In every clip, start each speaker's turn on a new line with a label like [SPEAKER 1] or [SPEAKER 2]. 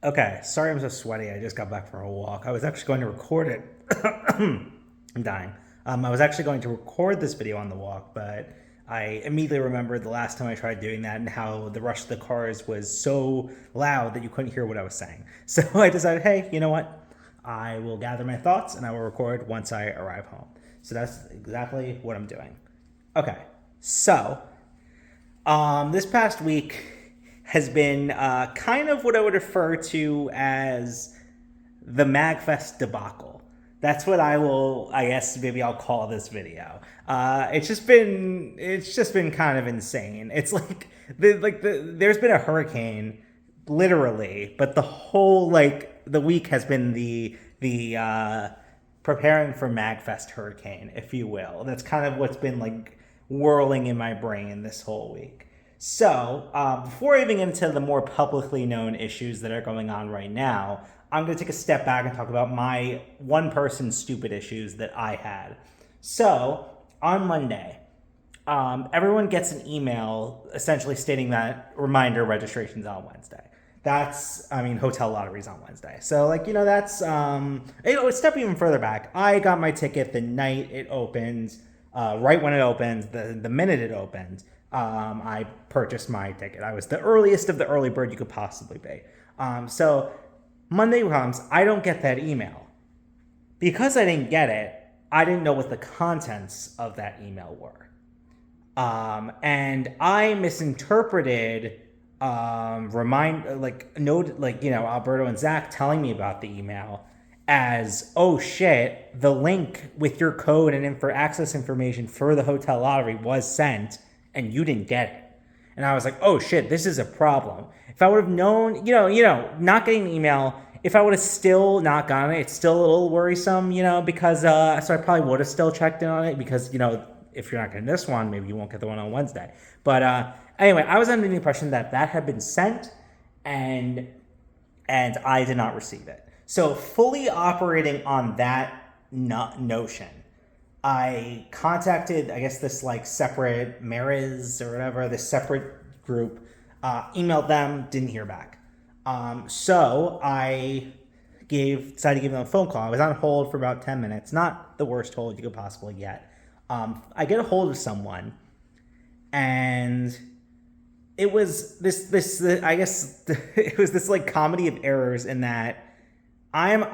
[SPEAKER 1] Okay, sorry I'm so sweaty. I just got back from a walk. I was actually going to record it. I'm dying. I was actually going to record this video on the walk, but I immediately remembered the last time I tried doing that and how the rush of the cars was so loud that you couldn't hear what I was saying. So I decided, hey, you know what? I will gather my thoughts and I will record once I arrive home. So that's exactly what I'm doing. Okay, so this past week has been kind of what I would refer to as the MAGFest debacle. That's what I guess maybe I'll call this video. It's just been kind of insane. It's like there's been a hurricane, literally, but the whole the week has been the preparing for MAGFest hurricane, if you will. That's kind of what's been whirling in my brain this whole week. So, before I even get into the more publicly known issues that are going on right now, I'm going to take a step back and talk about my one-person stupid issues that I had. So, on Monday, everyone gets an email essentially stating that reminder registration's on Wednesday. Hotel lottery's on Wednesday. So, that's, a step even further back. I got my ticket the night it opens, right when it opens, the minute it opens. I purchased my ticket. I was the earliest of the early bird you could possibly be. So Monday comes, I don't get that email. Because I didn't get it, I didn't know what the contents of that email were. And I misinterpreted Alberto and Zach telling me about the email as, oh shit, the link with your code and for access information for the hotel lottery was sent and you didn't get it. And I was like, oh shit, this is a problem. If I would have known, not getting an email, if I would have still not gotten it, it's still a little worrisome, because, so I probably would have still checked in on it because, if you're not getting this one, maybe you won't get the one on Wednesday. But anyway, I was under the impression that had been sent and I did not receive it. So fully operating on that notion, I contacted, I guess, this separate Mariz or whatever, this separate group, emailed them, didn't hear back. So I decided to give them a phone call. I was on hold for about 10 minutes, not the worst hold you could possibly get. I get a hold of someone, and it was this I guess it was this comedy of errors in that I'm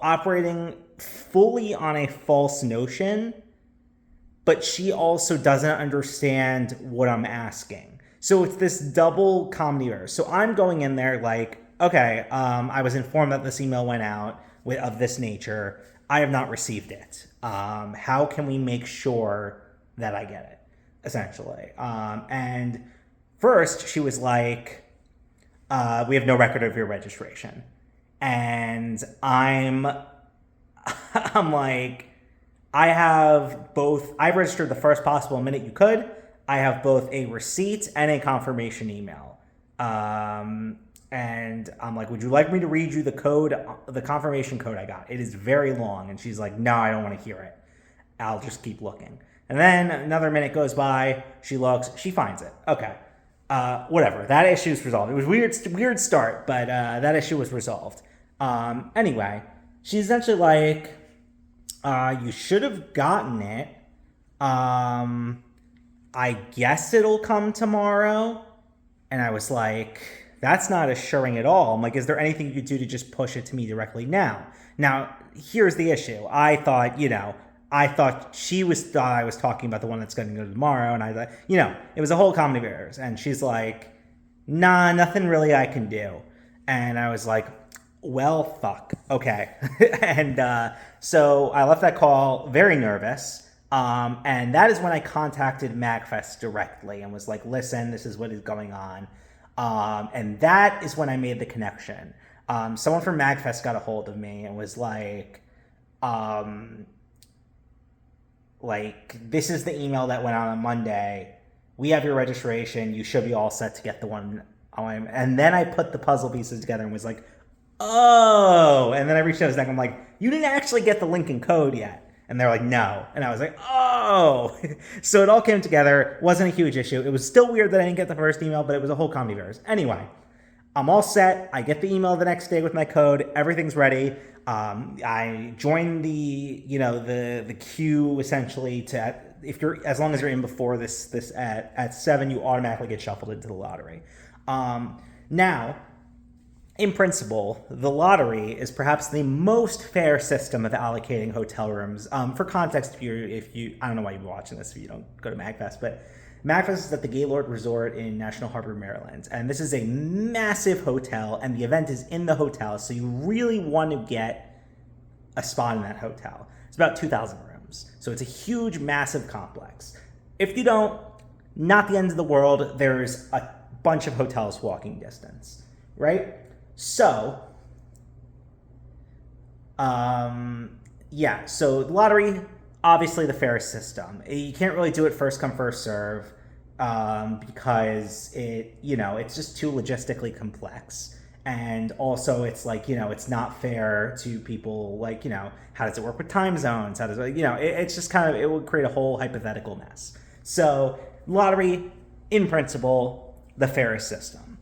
[SPEAKER 1] operating fully on a false notion, but she also doesn't understand what I'm asking. So it's this double comedy error. So I'm going in there okay, I was informed that this email went out of this nature. I have not received it. How can we make sure that I get it, essentially? And first, she was like, we have no record of your registration. And I'm like, I've registered the first possible minute you could. I have both a receipt and a confirmation email. And I'm like, would you like me to read you the confirmation code I got? It is very long. And she's like, no, I don't want to hear it. I'll just keep looking. And then another minute goes by. She looks, she finds it. Okay. Whatever. That issue is resolved. It was weird start, but that issue was resolved. Anyway, she's essentially like, you should have gotten it. I guess it'll come tomorrow. And I was like, that's not assuring at all. I'm like, is there anything you could do to just push it to me directly now? Now, here's the issue. I thought she thought I was talking about the one that's going to go tomorrow. And I thought, it was a whole comedy of errors. And she's like, nah, nothing really I can do. And I was like, well, fuck. Okay. And so I left that call very nervous. And that is when I contacted MAGFest directly and was like, listen, this is what is going on. And that is when I made the connection. Someone from MAGFest got a hold of me and was like, this is the email that went out on Monday. We have your registration. You should be all set to get the one. And then I put the puzzle pieces together and was like, oh. And then I reached out to Zach. I'm like, you didn't actually get the link and code yet. And they're like, no. And I was like, oh. So it all came together. Wasn't a huge issue. It was still weird that I didn't get the first email, but it was a whole comedy of errors. Anyway, I'm all set. I get the email the next day with my code. Everything's ready. I join the queue essentially to, if you're, as long as you're in before this at 7, you automatically get shuffled into the lottery. Now, in principle, the lottery is perhaps the most fair system of allocating hotel rooms. For context, if you I don't know why you're watching this if you don't go to MAGFest, but MAGFest is at the Gaylord Resort in National Harbor, Maryland, and this is a massive hotel, and the event is in the hotel, so you really want to get a spot in that hotel. It's about 2,000 rooms, so it's a huge, massive complex. If you don't, not the end of the world. There's a bunch of hotels walking distance, right? So, so the lottery, obviously the fairest system. You can't really do it first come, first serve, because it's just too logistically complex. And also it's it's not fair to people, how does it work with time zones? How does it's just it would create a whole hypothetical mess. So lottery, in principle, the fairest system.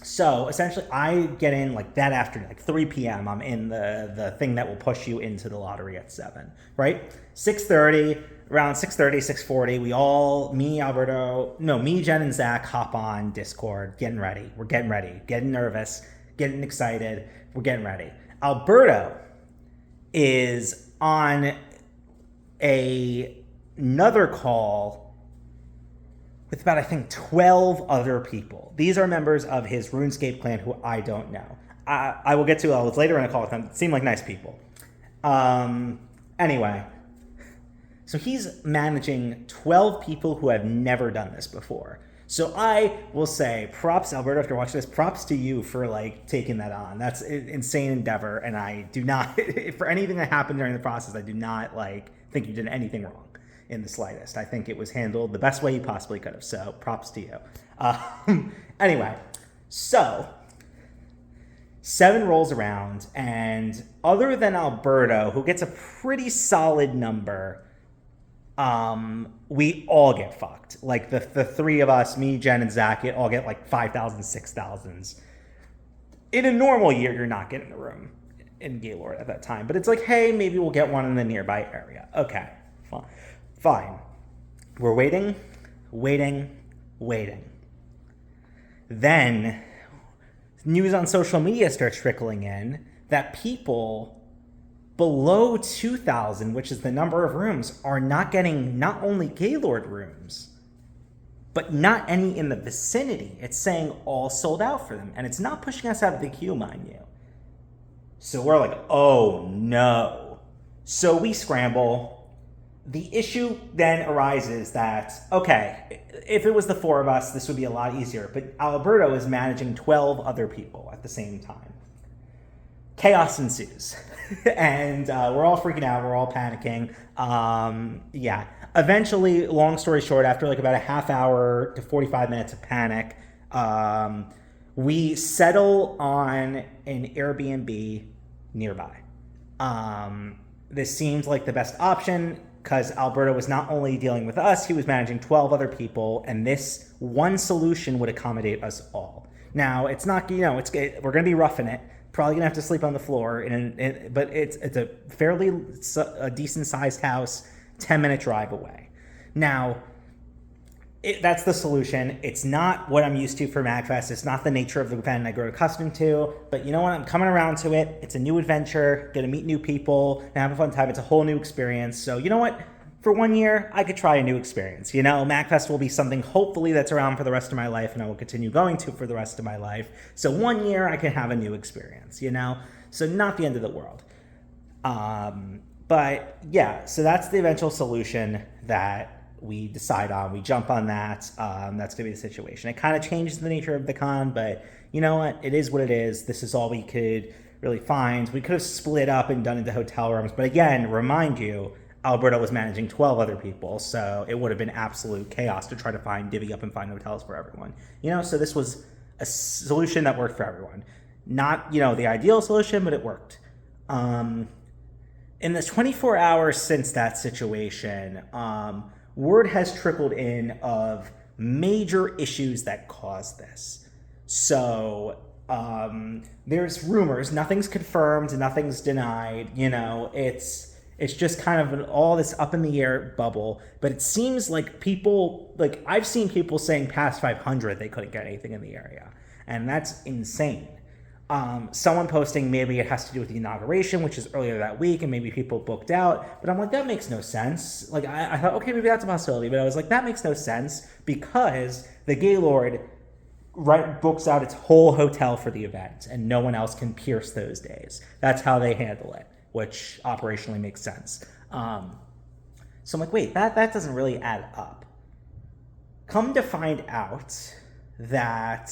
[SPEAKER 1] So essentially, I get in that afternoon, 3 p.m. I'm in the thing that will push you into the lottery at 7, right? 6:30, around 6:30, 6:40, me, Jen, and Zach hop on Discord, getting ready. We're getting ready, getting nervous, getting excited. We're getting ready. Alberto is on another call with about, I think, 12 other people. These are members of his RuneScape clan who I don't know. I will get to. I was later in a call with them. Seemed like nice people. Anyway, so he's managing 12 people who have never done this before. So I will say, props, Alberto, if you're watching this, props to you for taking that on. That's an insane endeavor, and I do not, for anything that happened during the process, I do not think you did anything wrong in the slightest. I think it was handled the best way you possibly could have. So props to you. Anyway, so 7 rolls around, and other than Alberto, who gets a pretty solid number, we all get fucked. The 3 of us, me, Jen, and Zach, all get 5,000, 6,000s. In a normal year, you're not getting a room in Gaylord at that time. But it's hey, maybe we'll get one in the nearby area. Okay, fine. We're waiting. Then news on social media starts trickling in that people below 2,000, which is the number of rooms, are not getting not only Gaylord rooms, but not any in the vicinity. It's saying all sold out for them, and it's not pushing us out of the queue, mind you. So we're oh no. So we scramble. The issue then arises that, okay, if it was the 4 of us, this would be a lot easier, but Alberto is managing 12 other people at the same time. Chaos ensues. And we're all freaking out. We're all panicking. Eventually, long story short, after about a half hour to 45 minutes of panic, we settle on an Airbnb nearby. This seems like the best option because Alberto was not only dealing with us, he was managing 12 other people, and this one solution would accommodate us all. Now, it's not, we're going to be roughing it. Probably gonna have to sleep on the floor, but it's a fairly decent-sized house, 10-minute drive away. Now, that's the solution. It's not what I'm used to for MAGFest. It's not the nature of the event I grow accustomed to. But you know what? I'm coming around to it. It's a new adventure. Gonna meet new people and have a fun time. It's a whole new experience. So you know what? For 1 year, I could try a new experience. MAGFest will be something hopefully that's around for the rest of my life, and I will continue going to for the rest of my life. So 1 year, I can have a new experience, So not the end of the world. But yeah, so that's the eventual solution that we decide on. We jump on that. That's going to be the situation. It kind of changes the nature of the con, but you know what? It is what it is. This is all we could really find. We could have split up and done into hotel rooms. But again, remind you, Alberto was managing 12 other people, so it would have been absolute chaos to try to divvy up and find hotels for everyone. So this was a solution that worked for everyone. Not, the ideal solution, but it worked. In the 24 hours since that situation, word has trickled in of major issues that caused this. So there's rumors. Nothing's confirmed. Nothing's denied. It's just kind of all this up in the air bubble. But it seems like I've seen people saying past 500 they couldn't get anything in the area, and that's insane. Someone posting maybe it has to do with the inauguration, which is earlier that week, and maybe people booked out. But I'm like, that makes no sense. Like, I thought, okay, maybe that's a possibility. But I was like, that makes no sense because the Gaylord books out its whole hotel for the event, and no one else can pierce those days. That's how they handle it, which operationally makes sense. So I'm like, wait, that doesn't really add up. Come to find out that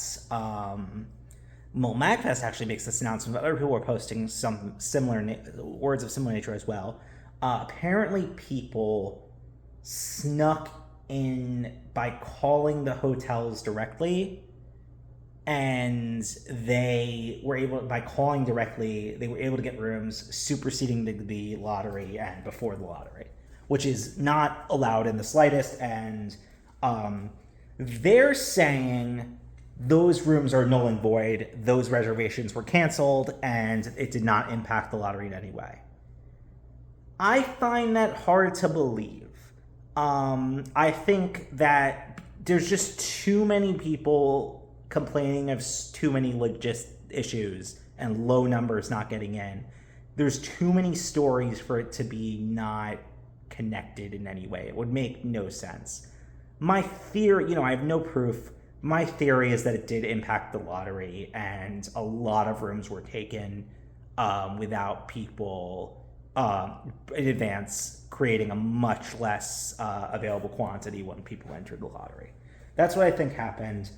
[SPEAKER 1] MAGFest actually makes this announcement, but other people are posting some similar words of similar nature as well. Apparently, people snuck in by calling the hotels directly, and they were able to get rooms superseding the lottery and before the lottery, which is not allowed in the slightest. And they're saying those rooms are null and void. Those reservations were canceled, and it did not impact the lottery in any way. I find that hard to believe. I think that there's just too many people complaining of too many issues and low numbers not getting in. There's too many stories for it to be not connected in any way. It would make no sense. My theory, I have no proof. My theory is that it did impact the lottery, and a lot of rooms were taken without people in advance, creating a much less available quantity when people entered the lottery. That's what I think happened.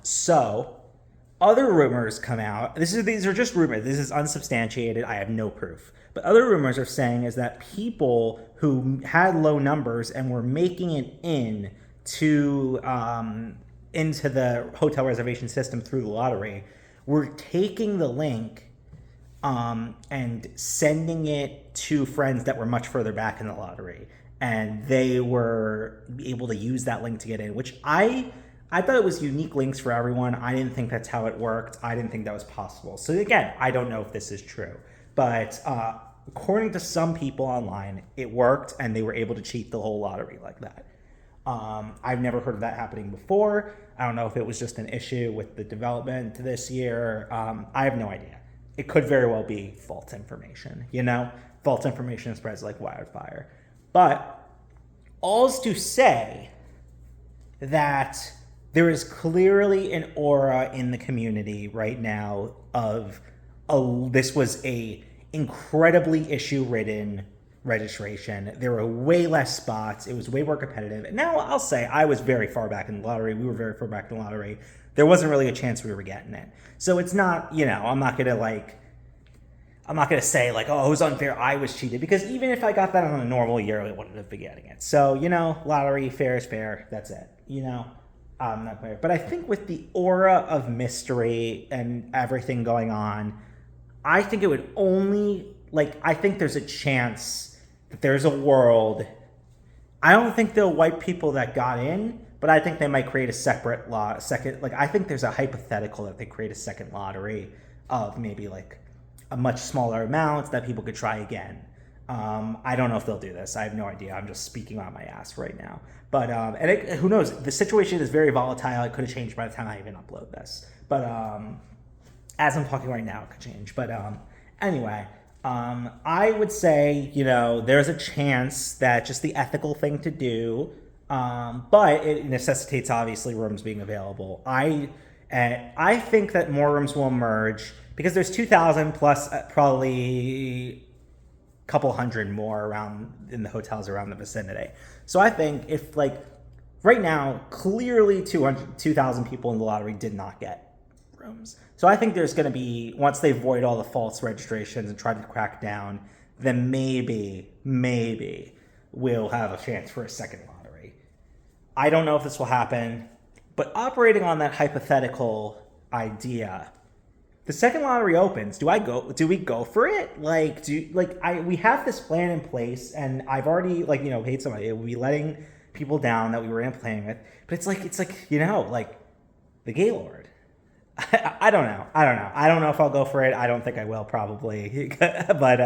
[SPEAKER 1] So other rumors come out. These are just rumors. This is unsubstantiated. I have no proof. But other rumors are saying is that people who had low numbers and were making it into the hotel reservation system through the lottery were taking the link and sending it to friends that were much further back in the lottery, and they were able to use that link to get in, which I thought it was unique links for everyone. I didn't think that's how it worked. I didn't think that was possible. So again, I don't know if this is true, but according to some people online, it worked, and they were able to cheat the whole lottery like that. I've never heard of that happening before. I don't know if it was just an issue with the development this year. I have no idea. It could very well be false information. False information spreads like wildfire. But all's to say that there is clearly an aura in the community right now of this was a incredibly issue-ridden registration. There were way less spots. It was way more competitive. And now I'll say I was very far back in the lottery. We were very far back in the lottery. There wasn't really a chance we were getting it. So it's not, I'm not going to say like, oh, it was unfair, I was cheated, because even if I got that on a normal year, I wouldn't have been getting it. So, lottery, fair is fair. That's it. I'm not clear. But I think with the aura of mystery and everything going on, I think it would only, I think there's a chance that there's a world. I don't think they'll wipe people that got in, but I think they might create a separate I think there's a hypothetical that they create a second lottery of maybe a much smaller amount that people could try again. I don't know if they'll do this. I have no idea. I'm just speaking on my ass right now. But who knows? The situation is very volatile. It could have changed by the time I even upload this. But as I'm talking right now, it could change. But anyway, I would say, there's a chance that just the ethical thing to do, but it necessitates obviously rooms being available. I think that more rooms will emerge because there's 2,000 plus probably a couple hundred more around in the hotels around the vicinity. So I think if right now, clearly 2,000 people in the lottery did not get rooms. So I think there's going to be, once they void all the false registrations and try to crack down, then maybe we'll have a chance for a second lottery. I don't know if this will happen, but operating on that hypothetical idea, the second lottery opens. Do we go for it? We have this plan in place, and I've already paid somebody. It would be letting people down that we were in planning with, but it's the Gaylord. I don't know. I don't know if I'll go for it. I don't think I will, probably. But,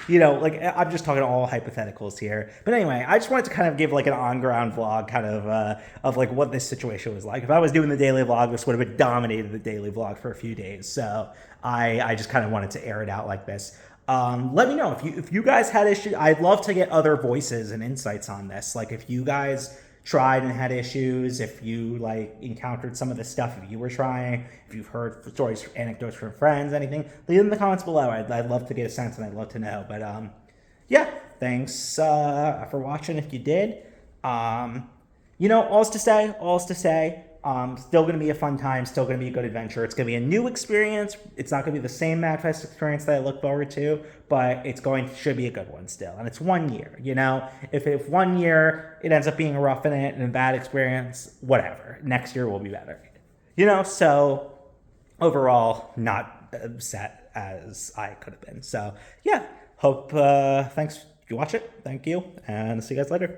[SPEAKER 1] like, I'm just talking all hypotheticals here. But anyway, I just wanted to kind of give, like, an on-ground vlog kind of like, what this situation was like. If I was doing the daily vlog, this would have been dominated the daily vlog for a few days. So I just kind of wanted to air it out like this. Let me know if you guys had issues. I'd love to get other voices and insights on this. Like, if you guys tried and had issues, if you like encountered some of this stuff, if you were trying, if you've heard stories, anecdotes from friends, anything, leave them in the comments below. I'd love to get a sense and I'd love to know. But yeah, thanks for watching if you did. All's to say. Still going to be a fun time, still going to be a good adventure. It's going to be a new experience. It's not going to be the same MAGFest experience that I look forward to, but should be a good one still. And it's 1 year, If 1 year it ends up being a rough in it and a bad experience, whatever. Next year will be better. So overall, not upset as I could have been. So yeah, thanks if you watch it. Thank you, and see you guys later.